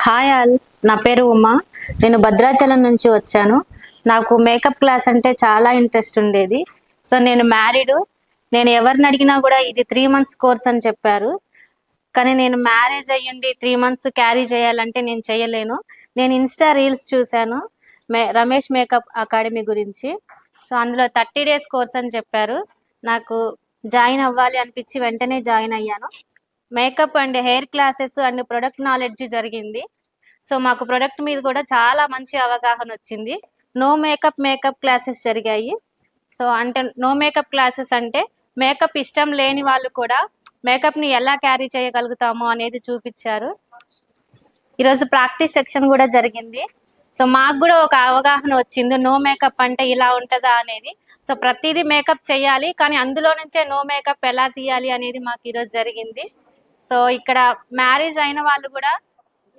Hi all, నా పేరు ఉమా. నేను భద్రాచలం నుంచి వచ్చాను. నాకు మేకప్ క్లాస్ అంటే చాలా ఇంట్రెస్ట్ ఉండేది. సో నేను మ్యారీడ్. నేను ఎవరిని అడిగినా కూడా ఇది 3 months కోర్స్ అని చెప్పారు. కానీ నేను మ్యారేజ్ అయ్యుండి 3 months క్యారీ చేయాలంటే నేను చేయలేను. నేను ఇన్స్టా రీల్స్ చూశాను రమేష్ మేకప్ అకాడమీ గురించి. సో అందులో 30 days కోర్స్ అని చెప్పారు. నాకు జాయిన్ అవ్వాలి అనిపించి వెంటనే జాయిన్ అయ్యాను. Makeup and hair classes and product knowledge జరిగింది. సో మాకు ప్రొడక్ట్ మీద కూడా చాలా మంచి అవగాహన వచ్చింది. నో మేకప్ క్లాసెస్ జరిగాయి. సో అంటే నో మేకప్ క్లాసెస్ అంటే మేకప్ ఇష్టం లేని వాళ్ళు కూడా మేకప్ని ఎలా క్యారీ చేయగలుగుతాము అనేది చూపించారు. ఈరోజు ప్రాక్టీస్ సెక్షన్ కూడా జరిగింది. సో మాకు కూడా ఒక అవగాహన వచ్చింది, నో మేకప్ అంటే ఇలా ఉంటుందా అనేది. సో ప్రతిదీ మేకప్ చేయాలి, కానీ అందులో నుంచే నో మేకప్ ఎలా తీయాలి అనేది మాకు ఈరోజు జరిగింది. సో ఇక్కడ మ్యారేజ్ అయిన వాళ్ళు కూడా